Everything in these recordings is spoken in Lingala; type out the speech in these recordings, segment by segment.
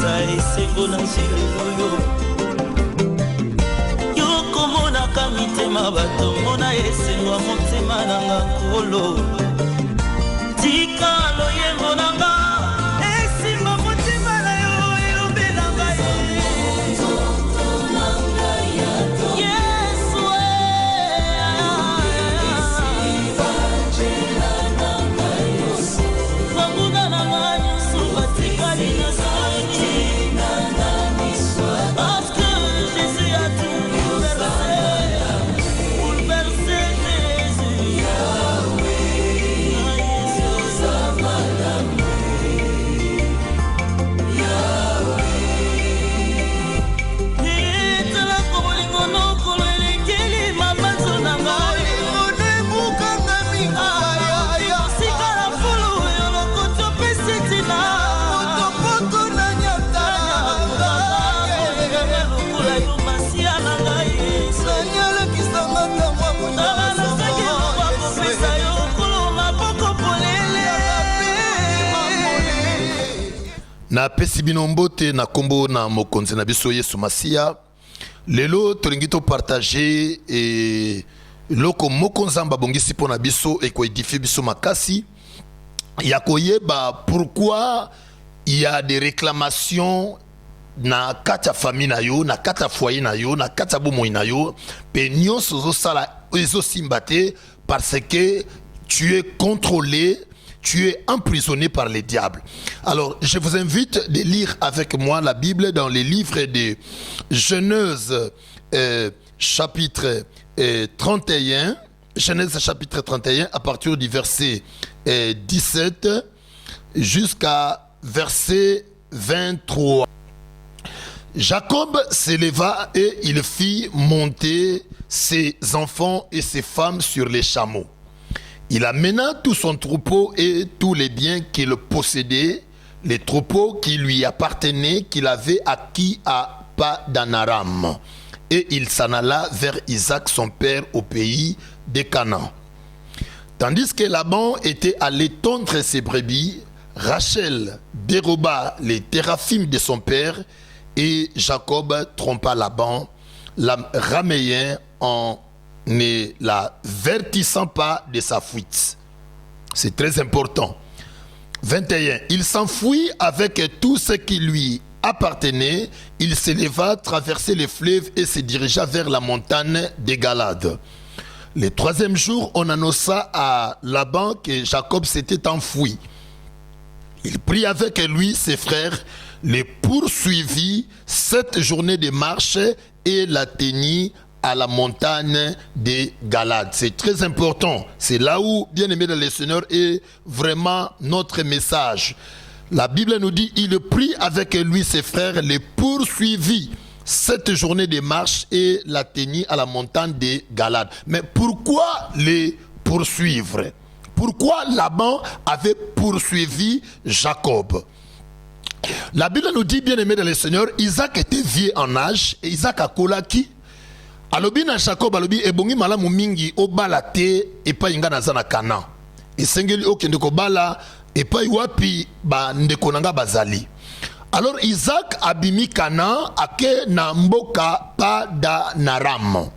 kopesa esengo na nzelo yo komonaka mitema bato mona esengo motema nanga nkolo tika loyengo nanga esimba motema na yo elobe nanga na pesi bino mbote na kombo na mokonzi na biso Yesu Masiya lelo tolingi to partager et loko mokonzamba bongisi pona biso et ko édifier biso makasi ya koyeba pourquoi il y a des réclamations na kata famille na yo na kata foyer na yo na kata bomoi na yo pe nyonso zo sala ezo simbate parce que tu es contrôlé. Tu es emprisonné par les diables. Alors, je vous invite de lire avec moi la Bible dans les livres de Genèse chapitre 31. Genèse chapitre 31 à partir du verset 17 jusqu'à verset 23. Jacob s'éleva et il fit monter ses enfants et ses femmes sur les chameaux. Il amena tout son troupeau et tous les biens qu'il possédait, les troupeaux qui lui appartenaient, qu'il avait acquis à Padan-Aram. Et il s'en alla vers Isaac son père au pays de Canaan. Tandis que Laban était allé tondre ses brebis, Rachel déroba les téraphimes de son père et Jacob trompa Laban, l'araméen, en ne la vertissant pas de sa fuite. C'est très important. 21. Il s'enfuit avec tout ce qui lui appartenait. Il s'éleva, traversait les fleuves et se dirigea vers la montagne de Galade. Le troisième jour, on annonça à Laban que Jacob s'était enfui. Il prit avec lui ses frères, les poursuivit 7 journées de marche et l'atteignit à la montagne de Galade. C'est très important. C'est là où, bien aimé dans le Seigneur, est vraiment notre message. La Bible nous dit, il prit avec lui ses frères, les poursuivit 7 journées de marche et l'atteignit à la montagne de Galade. Mais pourquoi les poursuivre? Pourquoi Laban avait poursuivi Jacob? La Bible nous dit, bien aimé dans le Seigneur, Isaac était vieux en âge et Isaac a kolaki. Alobi na Jacob alobi ebongi malamu mingi obala te epai nga naza na Kana. Esengeli okende kobala epai wapi ba ndeko nanga bazali. Alors Isaac abimi Kana ake na mboka Padan-Aram.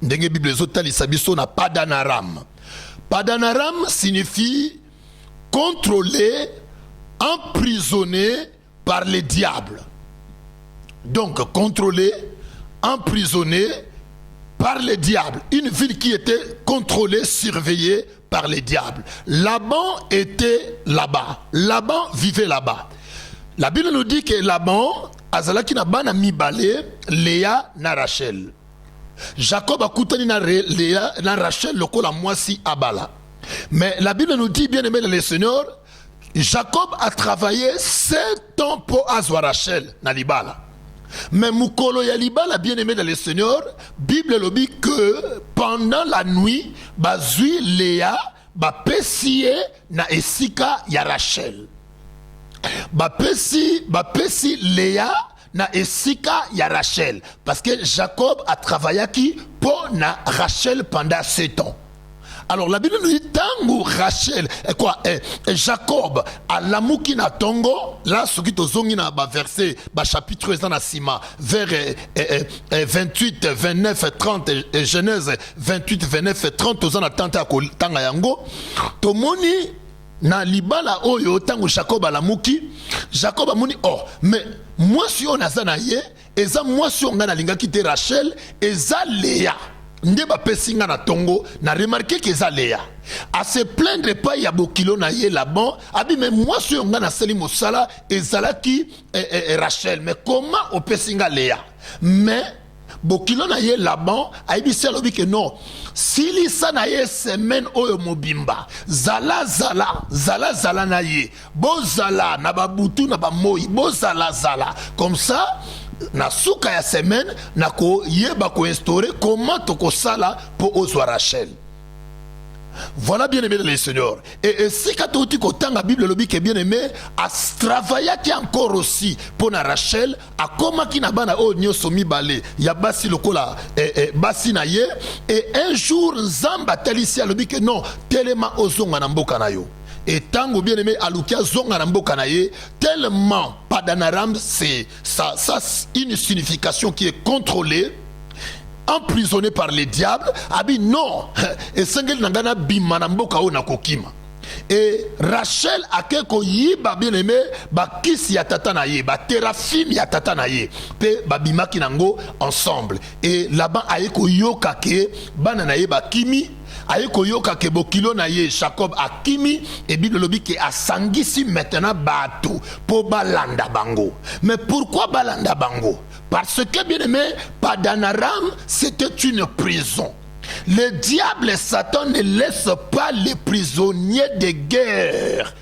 Ndenge Bible ezotalisa biso na Padan-Aram. Padan-Aram signifie contrôlé, emprisonné par les diables. Donc contrôlé, emprisonné par les diables. Une ville qui était contrôlée, surveillée par les diables. Laban était là-bas. Laban vivait là-bas. La Bible nous dit que Laban azalaki na bana mibale Léa na Rachel. Jacob a koutani na Léa na Rachel lokola mwasi abala. Mais la Bible nous dit, bien aimé dans le Seigneur, Jacob a travaillé 7 ans pour azwa Rachel na libala. Mais Moukolo Yaliba, bien aimé dans le Seigneur, Bible le dit que pendant la nuit, bazui Léa, pessie na esika ya Rachel. Pessie Léa na esika ya Rachel. Parce que Jacob a travaillé qui pour na Rachel pendant 7 ans. Alors la Bible nous dit tango Rachel Jacob à l'amuki na tongo là ce qui tozongi na ba verset ba chapitre na sima vers 28 29 30 Genèse 28 29 30 tozana tanta ko tanga yango tomoni na libala oyo tango Jacob à l'amuki Jacob amoni oh mais moi si on a zanaye eza moi si on a linga kite Rachel eza Léa nde ba pesinga na tongo na remarqué que eza Léa à se plaindre pas ya bokilo na ye Laban abi mais moi si on a na seli mosala ezala ki Rachel mais comment o pesinga Léa mais bokilo na ye Laban aibi selobi que non sili sana ye semaine oyo mobimba zala na ye bozala na babutu na bamoyi bozala comme ça na suka ya semaine na ko yeba ko instaurer comment to ko sala pour ozwa Rachel. Voilà bien aimé les seigneurs. Et si quand tu entends la Bible, le dit que bien aimé a travaillé qui encore aussi pour na Rachel a comment qui na bana o nyo somi balé ya basi lokola basi na ye et un jour Nzamba telicia le dit que non tellement ozonga na mboka na yo. Et tango bien aimé alukia zonga na mboka na ye tellement padanaram c'est ça une signification qui est contrôlée emprisonné par les diables abi non et sengel nangana bimana mboka o na kokima et Rachel a quelque yiba bien aimé ba kisi ya tata na ye ba terafim ya tata na ye pe ba bimaki nango ensemble et là-bas ayeko yoka ke bana na ye ba kimi ayeko yoka ke bokilo na ye Jacob akimi et Bible lobi ke asangisi maintenant bato po balanda bango mais pourquoi balanda bango parce que bien aimé Padanaram c'était une prison. Le diable et Satan ne laissent pas les prisonniers de guerre.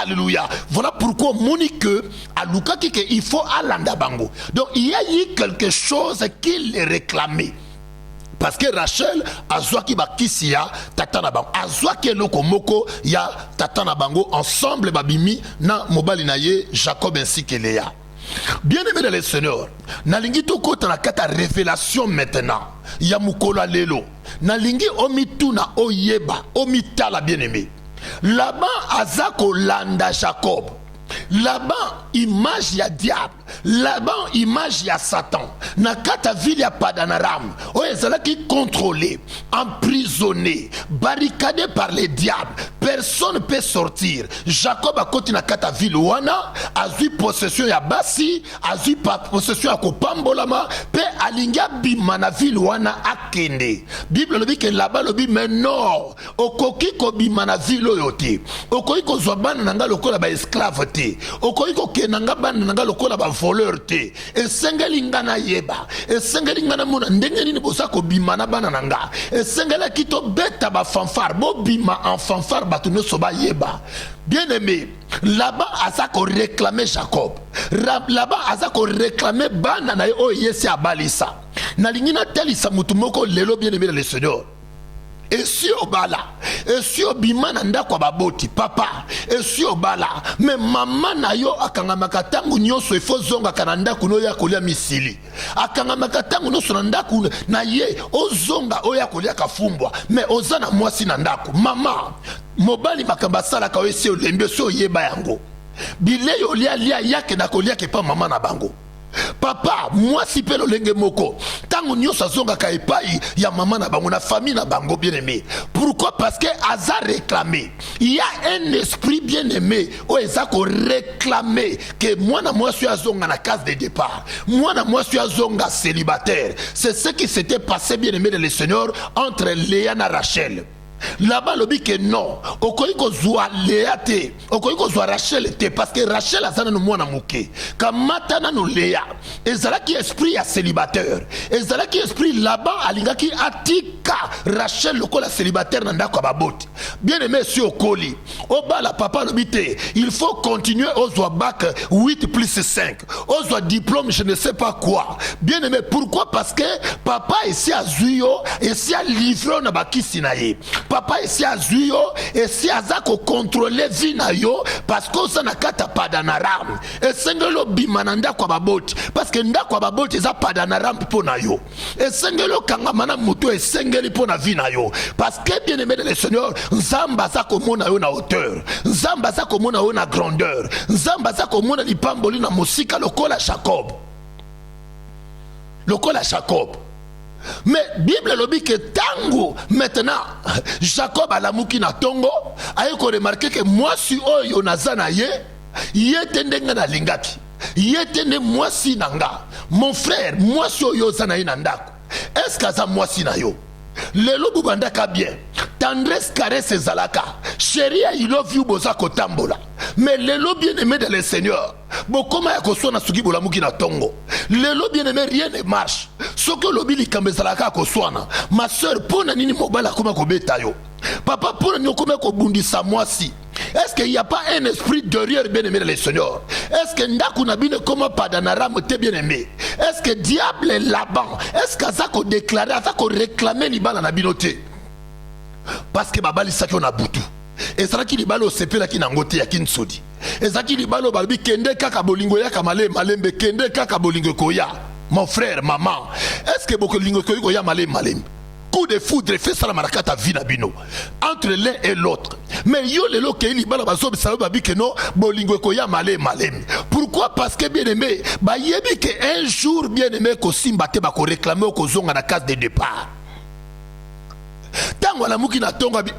Alléluia. Voilà pourquoi Monique a Luka il faut alanda bango. Donc il y a eu quelque chose qui les réclamait. Parce que Rachel azwa ki bakisia tatana bango azwa ke loko moko ya tatana bango ensemble babimi na mobali na ye Jacob ainsi que Léa. Bien aimé dans les seigneurs, nalingi toko na kata révélation maintenant. Ya mukola lelo. Nalingi omituna oyeba, omitala bien aimé. Là-bas azako landa Jacob. Là-bas image ya diable. Là-bas image ya Satan. Nakata ville ya Padanaram. Oyezala qui contrôlé, emprisonné, barricadé par les diables. Personne ne peut sortir. Jacob a continué nakata ville wana, a eu possession ya basi, a eu possession ya kopambolama, pe alinga bimana ville wana akende. Bible le dit que là-bas le dit mais non, okoki ko bimana ville oyote. Okoki ko zobana nanga lokola ba esclave te. Okoki ko kenanga bana nanga lokola ba voleur te. E sengeli ngana yeba. E sengeli ngana mona ndenge nini bosa ko bimana bana nanga. E sengela kito beta ba fanfare bo bima en fanfare batu no soba yeba. Bien aimé, là-bas azako réclamer Jacob. Là-bas azako réclamer bana na o yesi abalisa. Na lingina telisa mutumoko lelo bien aimé le Seigneur. Et si obala, et si obimana ndako baboti papa, et si obala, mais maman na yo akanga makatangu nyoso ifo zonga kananda kuno ya kolia misili. Akanga makatangu no sonanda kuno na ye ozonga oya kolia kafumbwa, mais ozana mwasi na ndako. Mama, mobali makamba sala ka wesi olembe so yeba yango. Bile yo lia yake na kolia ke pa mama na bango. Papa, moi si pe lo lenge moko tango nyosa zonga ka epai ya maman na bango na famille na bango bien aimé. Pourquoi? Parce que hasard réclamé. Il y a un esprit bien aimé où ezako réclamer que moi na moi suis azonga na case de départ. Moi na moi suis azonga célibataire. C'est ce qui s'était passé bien aimé de le Seigneur entre Léa et Rachel. Là-bas le dit que non okoiko zwa Léa te okoiko zwa Rachel te parce que Rachel azana no mwana muke kamata na no Léa ezala ki esprit ya célibataire ezala ki esprit là-bas alinga ki atika Rachel lokola célibataire na ndako baboti bien aimé si okoli obala papa le bité il faut continuer ozwa bac 8 plus 5 ozwa diplôme je ne sais pas quoi bien aimé pourquoi parce que papa ici a zuyo et si a livré na bakisi na ye papa ici a zuyo et si azako contrôler vie na yo parce que ça na kata Padanaram et sengelo bimananda kwa baboti parce que nda kwa baboti za Padanaram po na yo et sengelo kanga mana muto et sengelo sengeli po na vie na yo. Parce que bien aimé le Seigneur, nzamba za komona yo na hauteur, nzamba za komona yo na grandeur, nzamba za komona lipamboli na mosika lokola Jacob. Lokola Jacob. Mais Bible lobi que tango maintenant Jacob a l'amuki na tongo aye ko remarquer que moi si oyo nazana ye tende na lingaki ye tende moi si nanga mon frère moi si oyo zana ye nandako est-ce que ça moi si na yo lelo bubandaka bien tendresse caresse zalaka chérie I love you boza kotambola mais lelo bien aimé de le Seigneur bokoma ya koswana suki bolamuki na tongo lelo bien aimé rien ne marche soko lobi likambe zalaka koswana ma sœur pona nini mobala koma kobeta yo papa pona nini koma kobundisa mwasi. Est-ce qu'il n'y a pas un esprit derrière bien aimé de le Seigneur? Est-ce que ndaku nabine koma padanaram te bien aimé? Est-ce que diable est là-bas? Est-ce que ça ko déclarer, ça ko réclamer libala na binote? Parce que babali saki on a butu. Et ça qui libalo sepela ki nangote ya kinsodi. Et ça qui libalo balbi kende kaka bolingo ya kamale malembe kende kaka bolingo koya. Mon frère, maman, est-ce que boko lingo koya malembe? Coup de foudre fait ça la marakata vie na bino entre l'un et l'autre. Mais yo lelo ke libala bazo bisayo babi ke no bolingo koya malem. Pourquoi? Parce que bien aimé, ba yebi que un jour bien aimé ko simba te ba ko réclamer ko zonga na case de départ. Tango la muki na tonga bi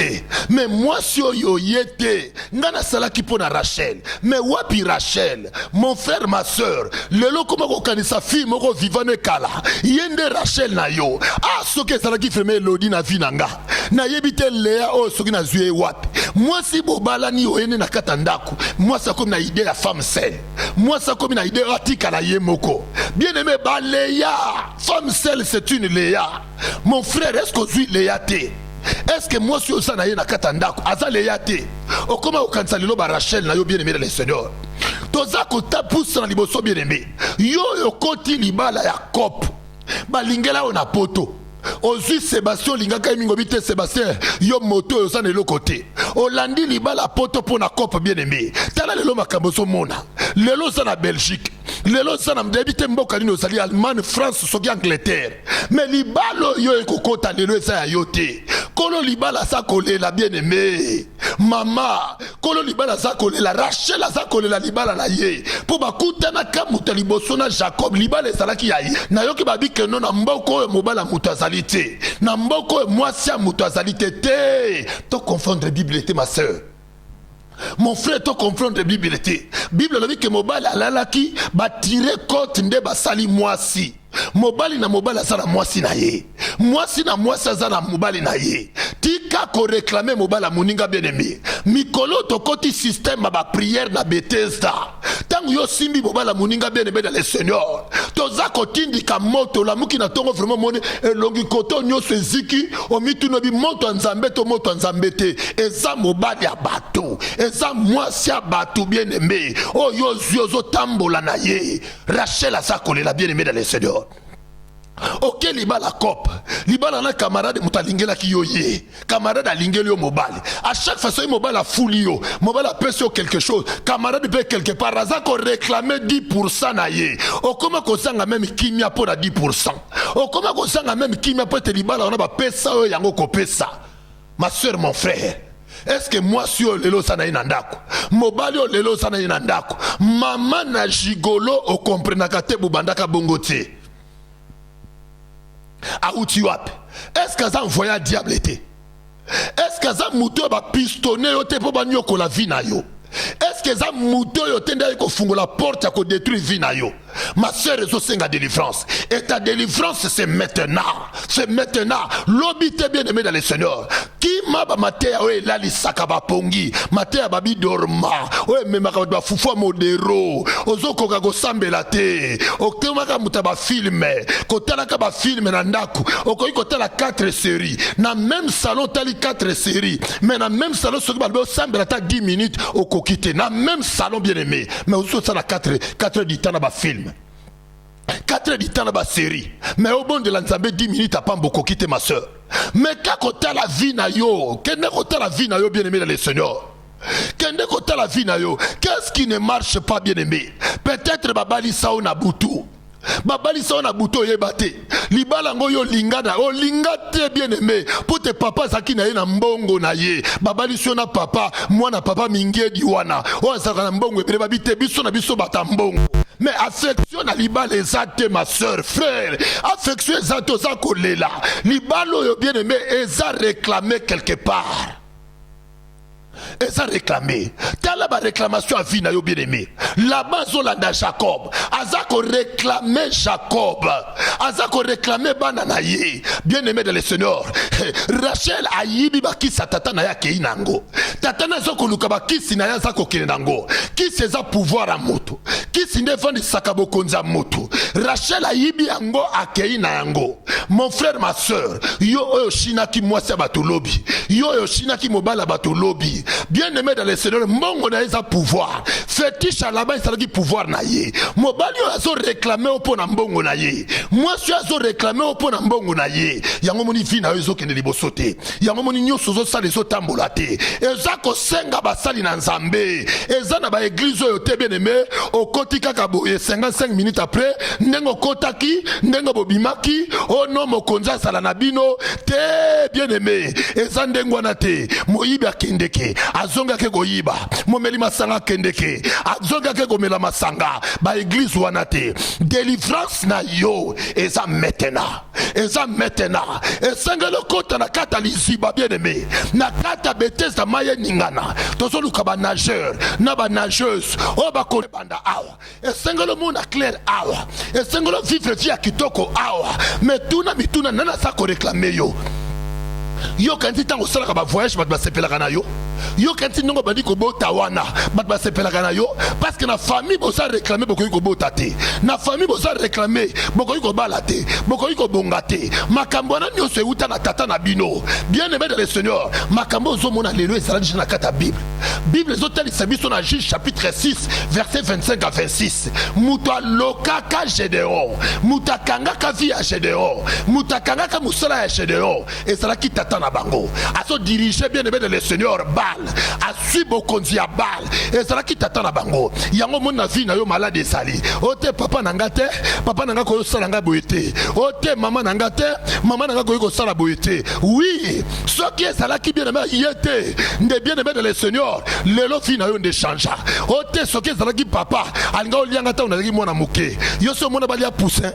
mais moi si yo yete ngana sala ki pona Rachel mais wapi Rachel mon frère ma sœur lelo koma ko kanisa fi moko vivane kala yende Rachel na yo soke sala ki feme lodi na vinanga na yebite Léa soki na zué wapi moi si bobala ni yo ene na katandako moi ça comme na idée la femme seule moi ça comme na idée atika la yemoko bien aimé ba Léa femme seule c'est une Léa mon frère est-ce que tu Léa te? Est-ce que moi si on s'en a na katandako aza Léa te? Okoma okanisa lelo ba Rachel na yo bien aimé le Seigneur toza ko tapusa na liboso bien aimé yo koti libala ya kop ba lingela ona poto Ozui Sébastien lingaka mingo bite Sébastien yo moto yo sana lelo côté Olandi libala poto pona kope bien aimé tala lelo makambo so mona lelo sana Belgique lelo sana mdebite mboka nino sali Allemagne France soki Angleterre mais libalo yo ekokota lelo esa yo te kolo libala sa kolela bien aimé mama kolo libala sa kolela Rachel sa kolela libala na ye po bakuta na kamuta liboso na Jacob libala salaki yayi na yoki babi ke non na mboko yo mobala muta salite na mboko yo mwasi ya muta salite te to confondre Bible te ma sœur. Mon frère, to confronte Bible te. Bible la dit que mobali alalaki ba tirer côte nde ba sali mwasi. Mobali na mobali asala mwasi na ye. Mwasi na mwasi asala mobali na ye. Tika ko réclamer mobali moninga bien aimé. Mikolo to koti système ba prière na Bethesda. Tangu yo simbi mobali moninga bien aimé dans le Seigneur. Toza ko tindika moto la muki na tongo vraiment moni elongi koto nyoso eziki omitu no bi moto nzambe to moto nzambe te. Eza mobali ya bato. Eza mwasi ya bato bien aimé. Oh yo zo tambola na ye. Rachel asakole la bien aimé dans le Seigneur. Ok libala cop libala na camarade mutalingela ki yo ye camarade alingeli yo mobali à chaque fois so mobali a fouli yo mobali a pèse yo quelque chose camarade peut quelque part aza ko réclamer 10% na ye o comment ko sanga même kimia pour 10% o comment ko sanga même kimia pour te libala on ba pesa yo yango ko pesa ma sœur mon frère. Est-ce que moi si lelo sana inandako mobali lelo sana inandako mama na jigolo o comprenaka te bubandaka bongo te Aouti wapi? Est-ce que ça envoyé un diable été? Est-ce que ça mouto ba pistonné yo te po ba nyoko la vie na yo? Est-ce que ça mouto yo tenda ko fungo la porte à ko détruire vie na yo? Ma sœur est au senga délivrance. Et ta délivrance c'est maintenant. C'est maintenant. L'obité bien aimé dans le Seigneur. Qui m'a ba matea oe lali sakaba pongi. Matea babi dorma. Oe me makaba fufua modero. Ozo koka go sambela te. Okema ka mutaba filme. Kotala ka ba filme na ndaku. Okoyi kotala 4 séries. Na même salon tali 4 séries. Mais na même salon soki ba sambela ta 10 minutes okokite. Na même salon bien aimé. Mais ozo ça na 4 du temps na ba film. 4 heures du temps dans la série. Mais au bon de l'ensemble 10 minutes à pas beaucoup quitter ma soeur. Mais quand tu as la vie na yo, quand tu as la vie na yo bien aimé dans le Seigneur. Quand tu as la vie na yo, qu'est-ce qui ne marche pas bien aimé? Peut-être babali sao na butu. babali sa na buto yebate libala ngo yo lingana o lingate bien aimé pour te papa zaki na ye na mbongo na ye babali so na papa mwana papa mingedi wana o zaka na mbongo ebele babite biso na biso bata mbongo mais affection na libala ezate ma sœur frère affection ezate za kolela libala yo bien aimé eza réclamé quelque part. Et ça réclamé. Tala ba réclamation à vie na yo bien aimé. Là-bas Zolanda Jacob. Azako réclamé Jacob. Azako réclamé bananaye. Bien aimé de le Seigneur. Rachel a yibi ba kisa tata na ya keinango. Tata na zoko lukaba kisi na ya zako keinango. Kisi za pouvoir a moto. Kisi ndefandi sakabo konza moto. Rachel a yibi ango a keinango. Mon frère, ma soeur. Yo oshina ki mwasi batolobi. Yo oshina ki mobala batolobi. Bien aimé dans le Seigneur, mon a pouvoir. Fétiche à là-bas, il s'agit pouvoir naïe. Mobali a réclamé au pont en bongo naïe. Moi, je suis réclamé au pont en bongo naïe. Yango moni fina ezo kene libosote. Yango moni nyoso zo sali zo tambolate. Ezako senga basali na nzambe. Ezana ba église yote bien aimé. Au koti kakaboye 55 minutes après, ndengo kotaki, ndengo bobimaki. Oh non, mokonza sala nabino. Te bien aimé. Ezandengo nate. Moyibi akendeke. Azonga ke goyiba momeli masanga kendeke azonga ke gomela masanga ba église wanate délivrance na yo eza maintenant esanga le kota na kata liziba bien aimé na kata Bethesda maye ningana tozo luka ba nageur na ba nageuse o ba ko banda awa esanga le monde clair awa esanga le vivre via kitoko awa metuna mituna nana sa ko réclamer yo kanti tango sala ka voyage bat ba sepela kana yo kanti nongo badi ko bota wana bat ba sepela kana yo parce que na famille bo sa réclamer boko ko bota te na famille bo sa réclamer boko ko balate boko ko bongate makambo na nyoso euta na tata na bino bien aimé dans le Seigneur makambo zo mona lelo esala na kata Bible zo tali sabiso na Juge chapitre 6 verset 25 à 26 muta lokaka Gédéon muta kanga ka via Gédéon muta kanga ka musala ya Gédéon esala ki tata na bango aso diriger bien aimé dans le Seigneur Bal a suibo konzi ya Bal esala ki tata na bango yango mona vie na yo malade sali ote papa nanga te papa nanga ko sala nga boyete ote mama nanga te mama nanga ko sala boyete oui ce qui est sala ki bien aimé yete nde bien aimé dans le Seigneur lelo fi na yo nde changea ote ce qui est sala ki papa alinga olianga ta onaki mwana muke yo so mona balia poussin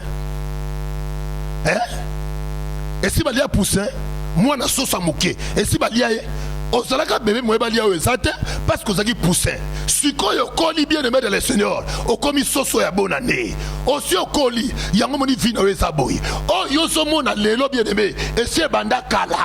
et si balia poussin mwana sosa muke et si balia ozalaka bébé moye balia o ezate parce que ozaki poussin sikoyo koli bien aimé dans le Seigneur okomi soso ya bonane osi okoli yango moni vina o ezaboyi o yoso mona lelo bien aimé esi banda kala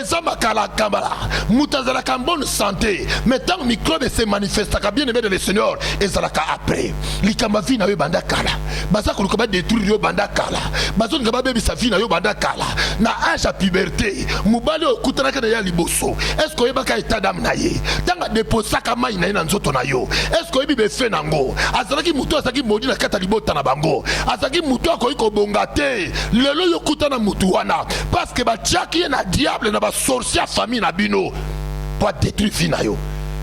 ezama kala kambala mutazalaka bonne santé mais tant microbe se manifestaka bien aimé dans le Seigneur ezalaka après likamba vina yo banda kala baza koluka ba détruire yo banda kala bazo ngaba bebi sa vina yo banda kala na âge à puberté mubale okutanaka na ya liboso est-ce que yebaka état d'âme na ye tanga deposaka mai na ye na nzoto na yo est-ce que yebi befe nango azalaki mutu azalaki modi na kata libota na bango azalaki mutu akoki kobonga te lelo yo kutana mutu wana parce que batiaki ye na diable na basorcier famille na bino po détruire vie na yo.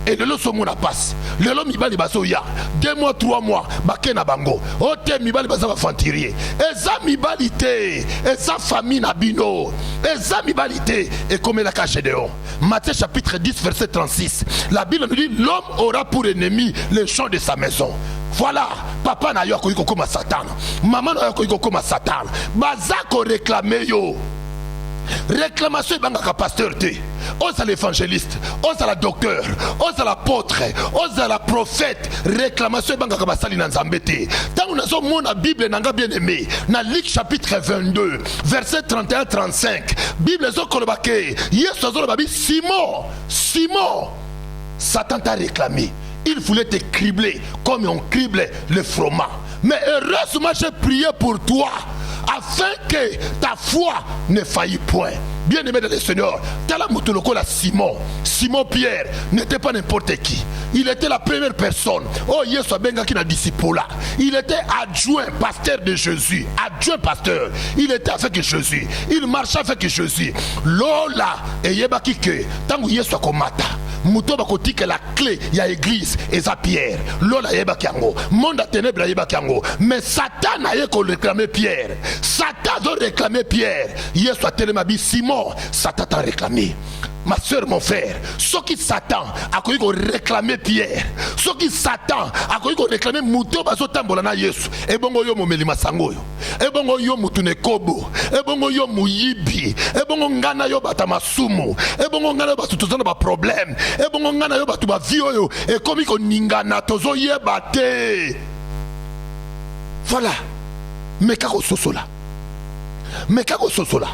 Et le lot somo na passe. Le lot mibali baso ya 2 mois 3 mois bake na bango. Ote mibali baza ba fantirier. Eza mibali te. Eza famille na bino. Eza mibali te. Et comme la cache dehors. Matthieu chapitre 10 verset 36. La Bible nous dit l'homme aura pour ennemi les champs de sa maison. Voilà, papa na yo akoki koma Satan. Maman na yo akoki koma Satan. Bazako réclamer yo. Réclamation bangaka pasteur te. Osa l'évangéliste, osa la docteur, osa l'apôtre, osa la prophète. Réclamation bangaka basali na nzambe te. Tant nazo mona Bible nanga bien aimé. Na Luc chapitre 22 verset 31-35. Bible zo kolobake. Yesu zo lobabi Simon. Satan t'a réclamé. Il voulait te cribler comme on crible le froment. Mais heureusement j'ai prié pour toi afin que ta foi ne faillit point. Bien aimé dans le Seigneur, Tala Moutoloko la Simon Pierre n'était pas n'importe qui. Il était la première personne. Oh Yesu Benga qui n'a disciple là. Il était adjoint pasteur de Jésus. Adjoint pasteur. Il était avec Jésus. Il marchait avec Jésus. Lola et Yebaki que tant que Yesu komata. muto bakotika la clé ya église eza Pierre. Lola yeba kiango. Monde à ténèbres yeba kiango. Mais Satan a ko réclamer Pierre. Satan doit réclamer Pierre. Hier soit tellement dit Simon, Satan t'a réclamé. Ma soeur, mon frère, ce qui Satan a connu réclamer Pierre, ce qui Satan a connu réclamer Mouto Bazotambola na Yesu, et bongo yo momeli masango, et bongo yo mutune kobo, et bongo yo muyibi, et bongo ngana yo batamasumu, et bongo ngana yo batutozana ba problème, et bongo ngana yo batuba vio, et comme ko ningana tozo yebate. Voilà. Mais kako sosola. Mais kako sosola.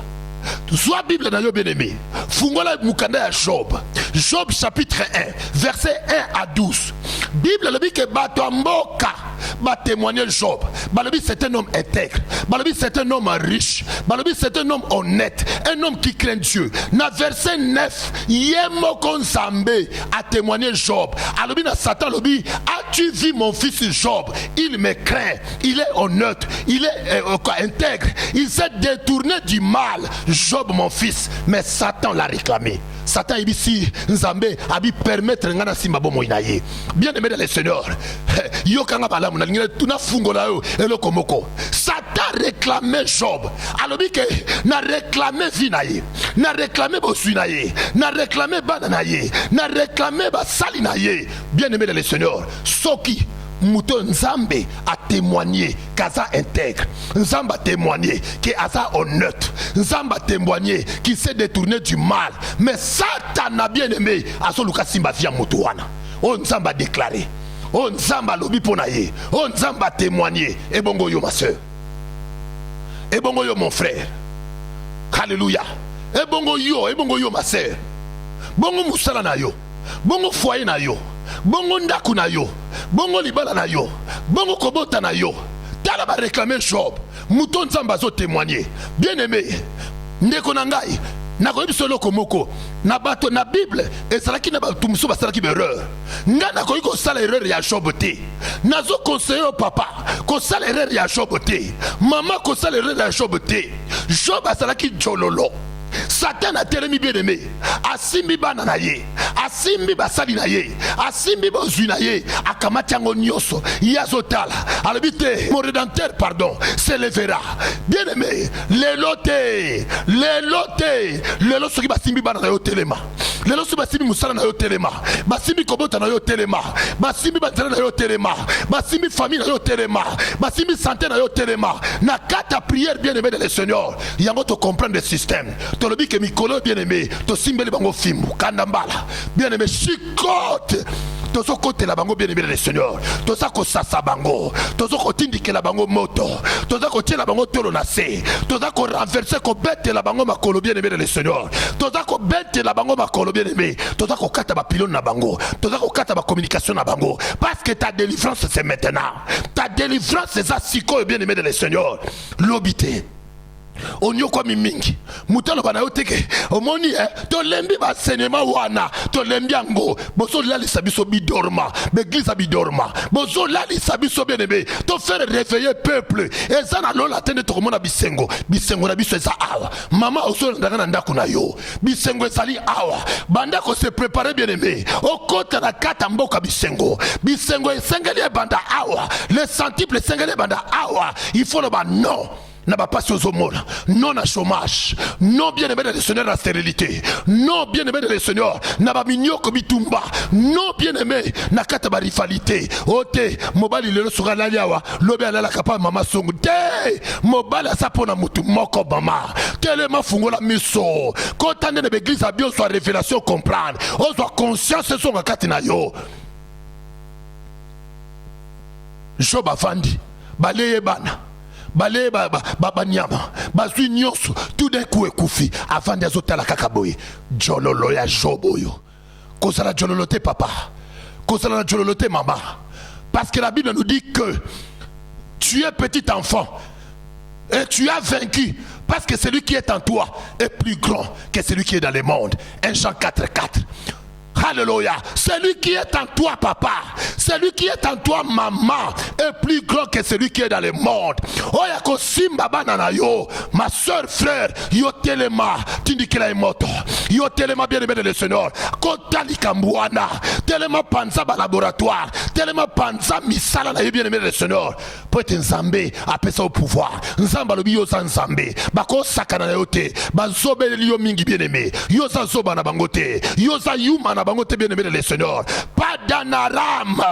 Soit Bible dans le bien-aimé. Fungola mukanda ya Job. Job chapitre 1, verset 1 à 12. Bible le dit que Batomboka va témoigner Job. Balobi c'est un homme intègre. Balobi c'est un homme riche. Balobi c'est un homme honnête. Un homme qui craint Dieu. Dans verset 9, Yemoko Nzambe a témoigné Job. Alobi na Satan lobi, as-tu vu mon fils Job? Il me craint. Il est honnête. Il est intègre. Il s'est détourné du mal. Job mon fils. Mais Satan l'a réclamé. Satan ici Nzambe a bi permettre ngana simba bomo inaye. Bien aimé dans le Seigneur. Yo kanga bala muna ngina tuna fungola yo elokomoko. Satan réclamait Job. Alobi que na réclamé vinaye, na réclamé bosuinaye, na réclamé bananaye, na réclamé basalinaye. Bien aimé dans le Seigneur. Soki Mouton Nzambe a témoigné qu'Aza intègre. Nzambe a témoigné qu'Aza honnête. Nzambe a témoigné qu'il s'est détourné du mal. Mais Satan a bien aimé Azoluka Simba via Moutouana. Oh Nzambe a déclaré. Oh Nzambe a lobi ponaye. Oh Nzambe a témoigné. Et bongo yo ma soeur. Et bongo yo mon frère. Alléluia. Et bongo yo ma soeur. Bongo musala na yo. Bongo foyer na yo. Bongo ndaku na yo, bongo libala na yo, bongo kobota na yo. Tala ba réclamer Job. Mouton Nzamba zo témoigner. Bien aimé, ndeko na ngai, na ko yebisolo komoko, na bato na Bible, ezalaki na bato musu basalaki erreur. Nga na ko sala erreur ya Job te. Nazo conseiller au papa, ko sala erreur ya Job te. Maman ko sala erreur ya Job te. Job asalaki jololo. Satan a telemi bien aimé. Asimbi bana na ye. Asimbi basali na ye. Asimbi bozui na ye. Akamati yango nyoso. Yazotala. Alabite. Mon rédempteur, pardon, s'élèvera. Bien aimé. Lelote. Lelo soki basimbi bana na yo telema. Lelo soki basimbi musala na yo telema. Basimbi kobota na yo telema. Basimbi banzela na yo telema. Basimbi famille na yo telema. Basimbi santé na yo telema. Na kata prière bien aimé de le Seigneur. Yango to comprendre le système. Tolobi ke mikolo bien aimé, to simbeli bango fimbu kandambala. Bien aimé chikote. Tozo kote la bango bien aimé le Seigneur. Toza ko sasa bango. Tozo ko tindike la bango moto. Toza ko tie la bango tolo na se. Toza ko renverser ko bête la bango makolo bien aimé le Seigneur. Toza ko bête la bango makolo bien aimé. Toza ko kata ba pilon na bango. Toza ko kata ba communication na bango. Parce que ta délivrance c'est maintenant. Ta délivrance c'est ça siko bien aimé le Seigneur. L'obité. Onyo kwa mimingi mutalo bana yoteke omoni to lembi ba senema wana to lembi ango boso lali sabiso bidorma l'église bidorma boso lali sabiso bien-aimé to faire réveiller peuple et ça na lola tende to komona bisengo na biso eza awa mama oso ndanga na ndako na yo bisengo ezali awa banda ko se préparer bien-aimé okota na kata mboka bisengo esengeli banda awa les centiples esengeli banda awa il faut le ba non. Na ba passion zomona, non à chômage, non bien aimé le Seigneur la stérilité, non bien aimé le Seigneur na ba minyoko bitumba, non bien aimé na kata ba rivalité. Ote mobali lelo sura la liawa, lobe ala kapa mama songu te, mobali asapona mutu moko mama. Tellement fungola miso, quand on est dans l'église à bien soit révélation comprendre, on soit conscience son akati na yo. Job afandi, baleye bana. Balé nyama bazui nyonso tout d'un coup ekufi avant des hôtels à kakaboye jololo ya joboyo kozala jololote papa kozala jololote maman parce que la Bible nous dit que tu es petit enfant et tu as vaincu parce que celui qui est en toi est plus grand que celui qui est dans le monde. 1 Jean 4:4. Alléluia. Celui qui est en toi, papa, celui qui est en toi, maman, est plus grand que celui qui est dans le monde. Oh, yako simba banana yo, ma soeur, frère, yo telema, tindikela emoto. yo telema bien aimé le Seigneur kotali kambwana telema panza ba laboratoire telema panza misala na yo bien aimé le Seigneur pour être nzambe apesa au pouvoir nzamba lobi yo za nzambe bako sakana na yo te bazobeli yo mingi bien aimé yo za zoba na bangote yo za yuma na bangote bien aimé le Seigneur pas d'anaram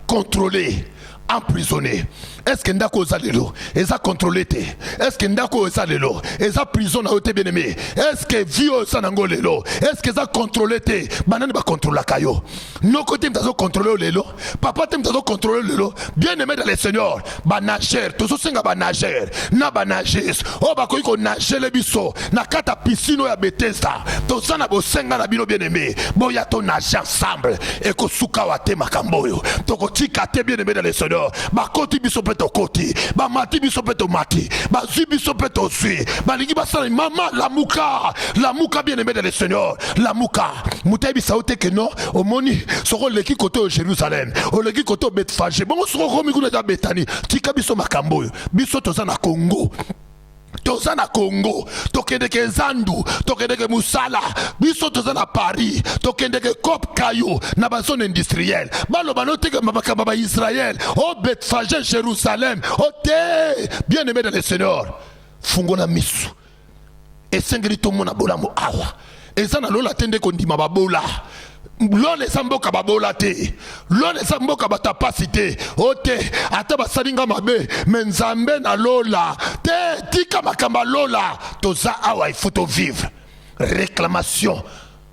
contrôlé emprisonné. Est-ce que ndako ozalelo eza contrôlé te? Est-ce que ndako ozalelo eza prison na ote bien aimé? Est-ce que vie osanango lelo? Est-ce que eza contrôlé te? Banani ba contrôler kayo. No côté mtazo contrôler lelo. Papa te mtazo contrôler lelo. Bien aimé dans le Seigneur. Ba nager, tozo senga ba nager. Na ba nages. O ba ko nager le biso na kata piscine ya Bethesda. Toza na bo senga na bino bien aimé. Boya to nager ensemble et ko suka wa te makamboyo. Toko tika te bien aimé dans le Seigneur. Ba koti biso peto koti, ba mati biso peto mati, ba zui biso peto zui, ba ligi basala mama la muka bien aimé dans le Seigneur, la muka. Moutai bisa ote que non, au moni, soro leki kote au Jérusalem, au leki kote au Bethphage, bon soro romi kuna da Bethanie, tika biso makamboyo, biso toza na Congo. Toza na Congo, tokendeke Zandu, tokendeke Musala, biso toza na Paris, tokendeke Kop Kayo, na ba zone industrielle. Balo banoteke mabakaba Israël, au Bethphage Jérusalem, au te, bien aimé dans le Seigneur. Fungola misu. Et sengri tomo na bola mo awa. Et ça na lola tende kondima babola. L'on les amboka babola te, l'on les amboka batapacité, ote, ata basalinga mabe, menzambe na lola, te, tika makamba lola, toza awa il faut vivre. Réclamation,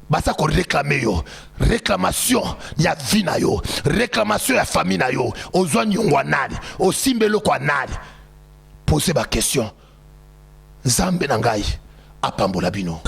basa ko réclamer yo, réclamation ya vie na yo, réclamation ya famille na yo, ozwa nyongwa nani, osimbelo kwa nani. Posez ma question, Zambe na ngai, apambola bino.